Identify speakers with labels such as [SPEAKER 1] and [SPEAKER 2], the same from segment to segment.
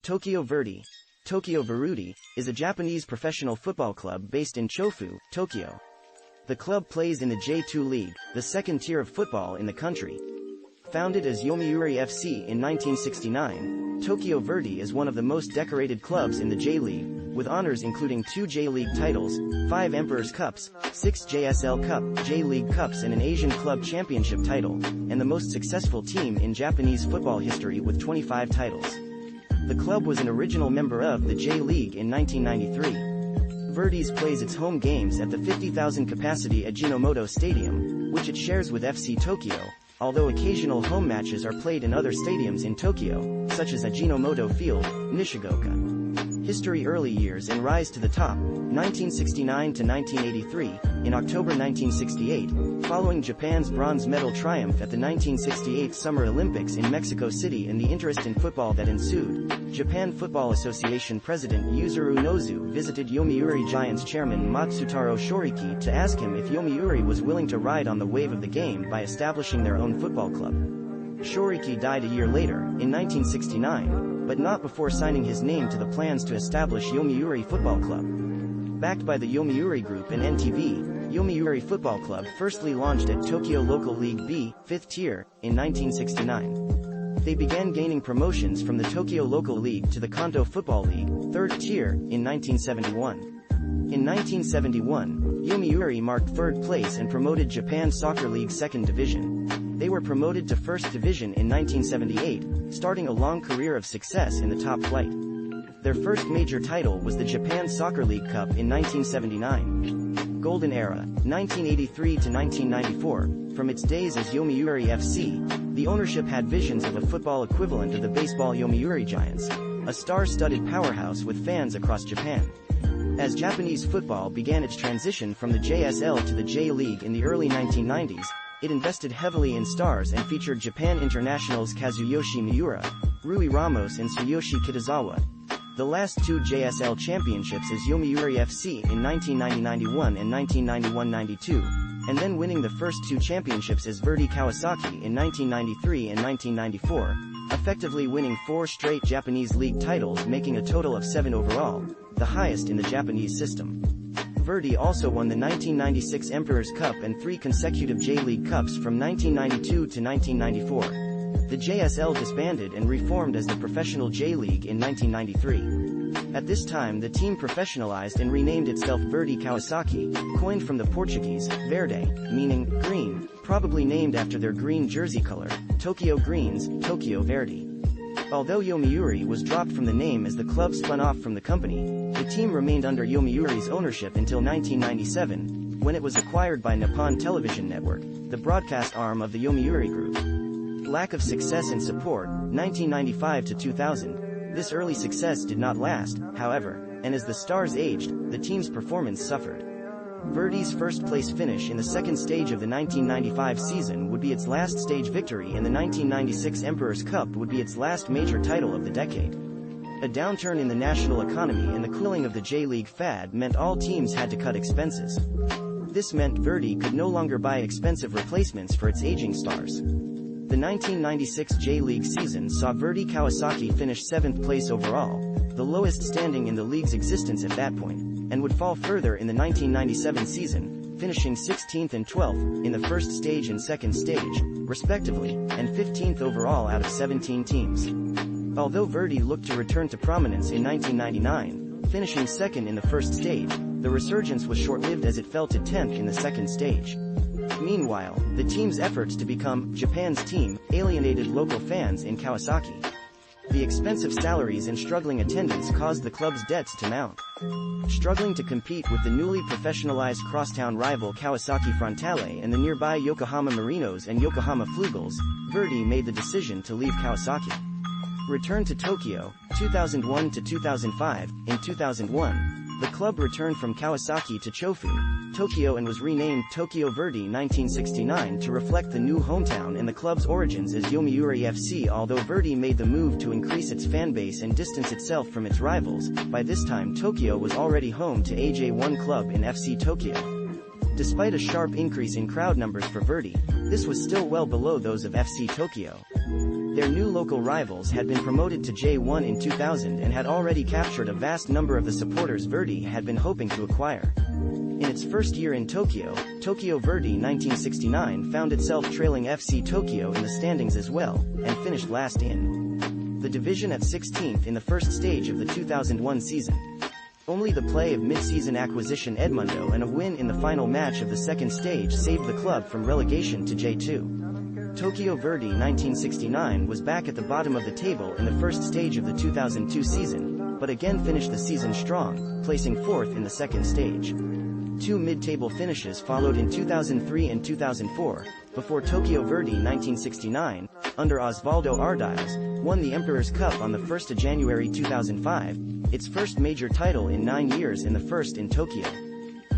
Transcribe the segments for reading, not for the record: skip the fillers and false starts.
[SPEAKER 1] Tokyo Verdy, Tokyo Verdy, is a Japanese professional football club based in Chofu, Tokyo. The club plays in the J2 League, the second tier of football in the country. Founded as Yomiuri FC in 1969, Tokyo Verdy is one of the most decorated clubs in the J-League, with honors including 2 J-League titles, 5 Emperor's Cups, 6 JSL Cup, J-League Cups and an Asian Club Championship title, and the most successful team in Japanese football history with 25 titles. The club was an original member of the J-League in 1993. Verdy's plays its home games at the 50,000 capacity Ajinomoto Stadium, which it shares with FC Tokyo, although occasional home matches are played in other stadiums in Tokyo, such as Ajinomoto Field, Nishigoka. History: early years and rise to the top, 1969 to 1983. In October 1968, following Japan's bronze medal triumph at the 1968 Summer Olympics in Mexico City and the interest in football that ensued, Japan Football Association President Yuzuru Nozu visited Yomiuri Giants chairman Matsutaro Shoriki to ask him if Yomiuri was willing to ride on the wave of the game by establishing their own football club. Shoriki died a year later, in 1969, but not before signing his name to the plans to establish Yomiuri Football Club. Backed by the Yomiuri Group and NTV, Yomiuri Football Club firstly launched at Tokyo Local League B, 5th tier, in 1969. They began gaining promotions from the Tokyo Local League to the Kanto Football League, 3rd tier, in 1971. In 1971, Yomiuri marked 3rd place and promoted Japan Soccer League 2nd Division. They were promoted to 1st Division in 1978, starting a long career of success in the top flight. Their first major title was the Japan Soccer League Cup in 1979. Golden Era, 1983 to 1994. From its days as Yomiuri FC, the ownership had visions of a football equivalent of the baseball Yomiuri Giants, a star-studded powerhouse with fans across Japan. As Japanese football began its transition from the JSL to the J-League in the early 1990s, it invested heavily in stars and featured Japan internationals Kazuyoshi Miura, Rui Ramos and Tsuyoshi Kitazawa. The last 2 JSL championships as Yomiuri FC in 1990-91 and 1991-92, and then winning the first 2 championships as Verdy Kawasaki in 1993 and 1994, effectively winning 4 straight Japanese league titles, making a total of 7 overall, the highest in the Japanese system. Verdy also won the 1996 Emperor's Cup and 3 consecutive J-League Cups from 1992 to 1994. The JSL disbanded and reformed as the Professional J-League in 1993. At this time the team professionalized and renamed itself Verdy Kawasaki, coined from the Portuguese, verde, meaning green, probably named after their green jersey color, Tokyo Greens, Tokyo Verdy. Although Yomiuri was dropped from the name as the club spun off from the company, the team remained under Yomiuri's ownership until 1997, when it was acquired by Nippon Television Network, the broadcast arm of the Yomiuri Group. Lack of success and support, 1995 to 2000. This early success did not last, however, and as the stars aged, the team's performance suffered. Verdy's first-place finish in the second stage of the 1995 season would be its last stage victory, and the 1996 Emperor's Cup would be its last major title of the decade. A downturn in the national economy and the cooling of the J-League fad meant all teams had to cut expenses. This meant Verdy could no longer buy expensive replacements for its aging stars. The 1996 J-League season saw Verdy Kawasaki finish 7th place overall, the lowest standing in the league's existence at that point, and would fall further in the 1997 season, finishing 16th and 12th in the first stage and second stage, respectively, and 15th overall out of 17 teams. Although Verdy looked to return to prominence in 1999, finishing 2nd in the first stage, the resurgence was short-lived as it fell to 10th in the second stage. Meanwhile, the team's efforts to become Japan's team alienated local fans in Kawasaki. The expensive salaries and struggling attendance caused the club's debts to mount. Struggling to compete with the newly professionalized crosstown rival Kawasaki Frontale and the nearby Yokohama Marinos and Yokohama Flugels, Verdy made the decision to leave Kawasaki. Return to Tokyo, 2001 to 2005. In 2001, the club returned from Kawasaki to Chofu, Tokyo and was renamed Tokyo Verdy 1969 to reflect the new hometown and the club's origins as Yomiuri FC. Although Verdy made the move to increase its fan base and distance itself from its rivals, by this time Tokyo was already home to AJ1 club in FC Tokyo. Despite a sharp increase in crowd numbers for Verdy, this was still well below those of FC Tokyo. Their new local rivals had been promoted to J1 in 2000 and had already captured a vast number of the supporters Verdy had been hoping to acquire. In its first year in Tokyo, Tokyo Verdy 1969 found itself trailing FC Tokyo in the standings as well, and finished last in the division at 16th in the first stage of the 2001 season. Only the play of mid-season acquisition Edmundo and a win in the final match of the second stage saved the club from relegation to J2. Tokyo Verdy 1969 was back at the bottom of the table in the first stage of the 2002 season, but again finished the season strong, placing 4th in the second stage. Two mid-table finishes followed in 2003 and 2004, before Tokyo Verdy 1969, under Osvaldo Ardiles, won the Emperor's Cup on the 1st of January 2005, its first major title in 9 years and the first in Tokyo.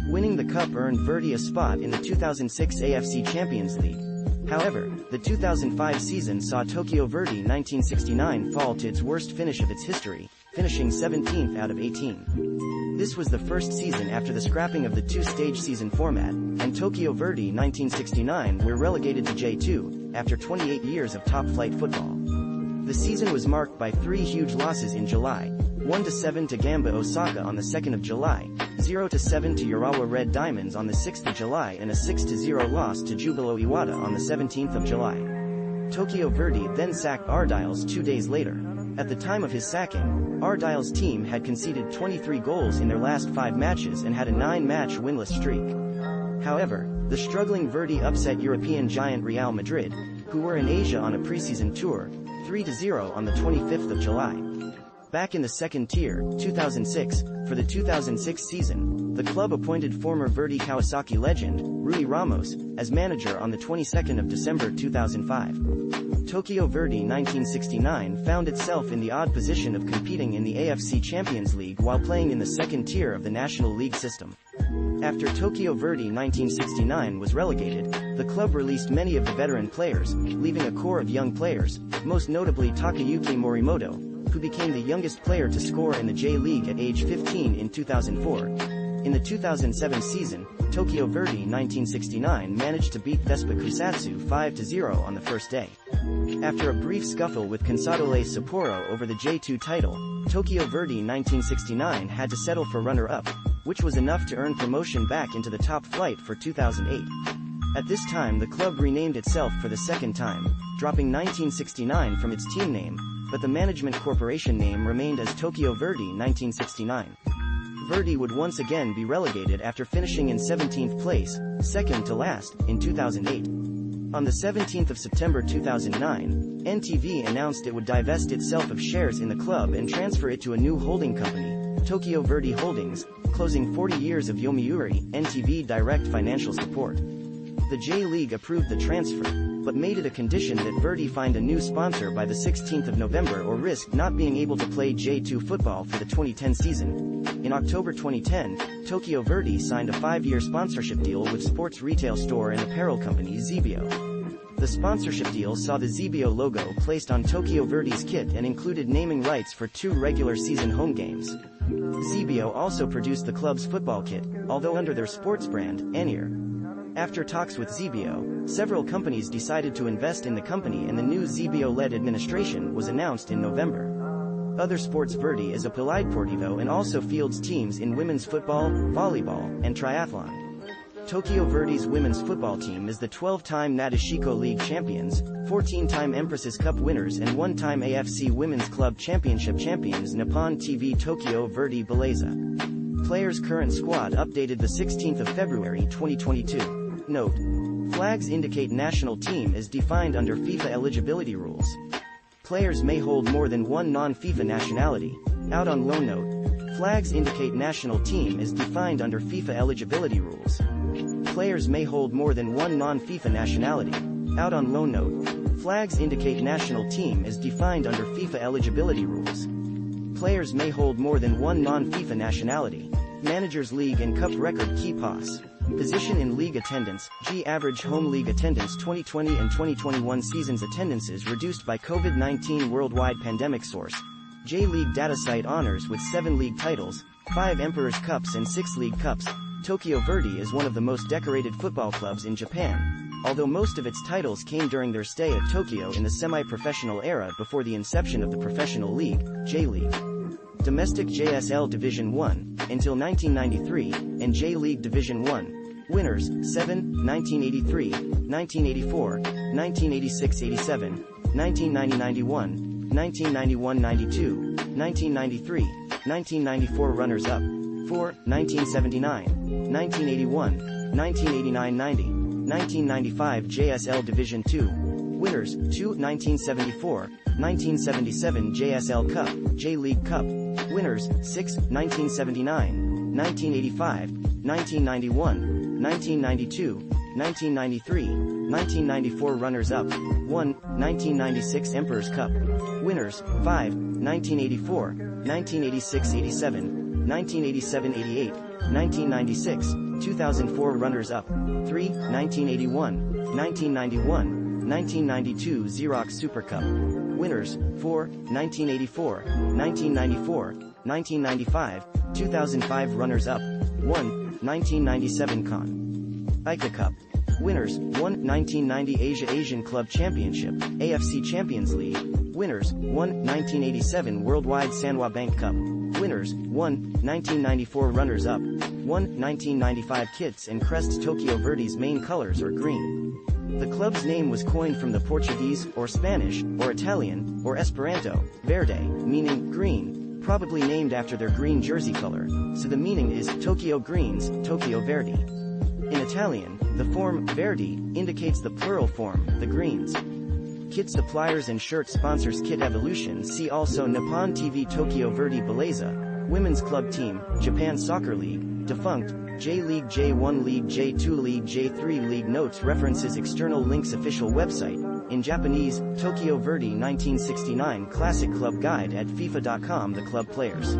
[SPEAKER 1] Winning the cup earned Verdy a spot in the 2006 AFC Champions League. However, the 2005 season saw Tokyo Verdy 1969 fall to its worst finish of its history, finishing 17th out of 18. This was the first season after the scrapping of the two-stage season format, and Tokyo Verdy 1969 were relegated to J2, after 28 years of top-flight football. The season was marked by 3 huge losses in July: 1-7 to Gamba Osaka on the 2nd of July, 0-7 to Urawa Red Diamonds on the 6th of July and a 6-0 loss to Jubilo Iwata on the 17th of July. Tokyo Verdy then sacked Ardiles 2 days later. At the time of his sacking, Ardiles' team had conceded 23 goals in their last 5 matches and had a 9-match winless streak. However, the struggling Verdy upset European giant Real Madrid, who were in Asia on a preseason tour, 3-0 on the 25th of July. Back in the second tier, 2006, for the 2006 season, the club appointed former Verdy Kawasaki legend, Rui Ramos, as manager on the 22nd of December 2005. Tokyo Verdy 1969 found itself in the odd position of competing in the AFC Champions League while playing in the second tier of the National League system. After Tokyo Verdy 1969 was relegated, the club released many of the veteran players, leaving a core of young players, most notably Takayuki Morimoto, who became the youngest player to score in the J-League at age 15 in 2004. In the 2007 season, Tokyo Verdy 1969 managed to beat Vespa Kusatsu 5-0 on the first day. After a brief scuffle with Consadole Sapporo over the J2 title, Tokyo Verdy 1969 had to settle for runner-up, which was enough to earn promotion back into the top flight for 2008. At this time the club renamed itself for the second time, dropping 1969 from its team name, but the management corporation name remained as Tokyo Verdy 1969. Verdy would once again be relegated after finishing in 17th place, second to last, in 2008. On the 17th of September 2009, NTV announced it would divest itself of shares in the club and transfer it to a new holding company, Tokyo Verdy Holdings, closing 40 years of Yomiuri, NTV direct financial support. The J-League approved the transfer, but made it a condition that Verdy find a new sponsor by the 16th of November or risk not being able to play J2 football for the 2010 season. In October 2010, Tokyo Verdy signed a 5-year sponsorship deal with sports retail store and apparel company Zebio. The sponsorship deal saw the Zebio logo placed on Tokyo Verdy's kit and included naming rights for 2 regular season home games. Zebio also produced the club's football kit, although under their sports brand, Anir. After talks with Zebio, several companies decided to invest in the company and the new Zebio-led administration was announced in November. Other sports Verdy is a Polideportivo and also fields teams in women's football, volleyball, and triathlon. Tokyo Verdy's women's football team is the 12-time Nadeshiko League champions, 14-time Empresses Cup winners and 1-time AFC Women's Club Championship champions Nippon TV Tokyo Verdy Beleza. Players' current squad updated the 16th of February 2022. Note: flags indicate national team as defined under FIFA eligibility rules. Players may hold more than one non-FIFA nationality. Out on loan note: flags indicate national team as defined under FIFA eligibility rules. Players may hold more than one non-FIFA nationality. Out on loan note: flags indicate national team as defined under FIFA eligibility rules. Players may hold more than one non-FIFA nationality. Managers League and Cup record key pass. Position in league attendance, G average home league attendance 2020 and 2021 seasons attendances reduced by COVID-19 worldwide pandemic source. J-League data site honors with 7 league titles, 5 Emperor's Cups and 6 League Cups. Tokyo Verdy is one of the most decorated football clubs in Japan. although most of its titles came during their stay at Tokyo in the semi-professional era before the inception of the professional league, J-League. Domestic JSL Division 1, until 1993, and J-League Division 1. Winners, 7, 1983, 1984, 1986-87, 1990-91, 1991-92, 1993, 1994 runners-up, 4, 1979, 1981, 1989-90, 1995 JSL Division 2. Winners, 2, 1974, 1977 JSL Cup, J-League Cup. Winners, 6, 1979, 1985, 1991, 1992, 1993, 1994 runners-up, 1, 1996 Emperor's Cup. Winners, 5, 1984, 1986-87, 1987-88, 1996, 2004 runners-up, 3, 1981, 1991, 1992 Xerox Super Cup. Winners, 4, 1984, 1994, 1995, 2005 runners-up, 1, 1997 Con. Ica Cup. Winners, 1, 1990 Asia Asian Club Championship, AFC Champions League. Winners, 1, 1987 Worldwide Sanwa Bank Cup. Winners, 1, 1994 runners-up, 1, 1995 Kits and Crest. Tokyo Verdy's main colors are green. The club's name was coined from the Portuguese, or Spanish, or Italian, or Esperanto, verde, meaning green, probably named after their green jersey color, so the meaning is Tokyo Greens, Tokyo Verdy. In Italian, the form Verdi indicates the plural form, the Greens. Kit suppliers and shirt sponsors Kit Evolution. See also Nippon TV Tokyo Verdy Belleza, Women's Club Team, Japan Soccer League, Defunct, J-League, J1 League, J2 League, J3 League. Notes, references, external links. Official website, in Japanese, Tokyo Verdy 1969 Classic Club Guide at FIFA.com. The club players.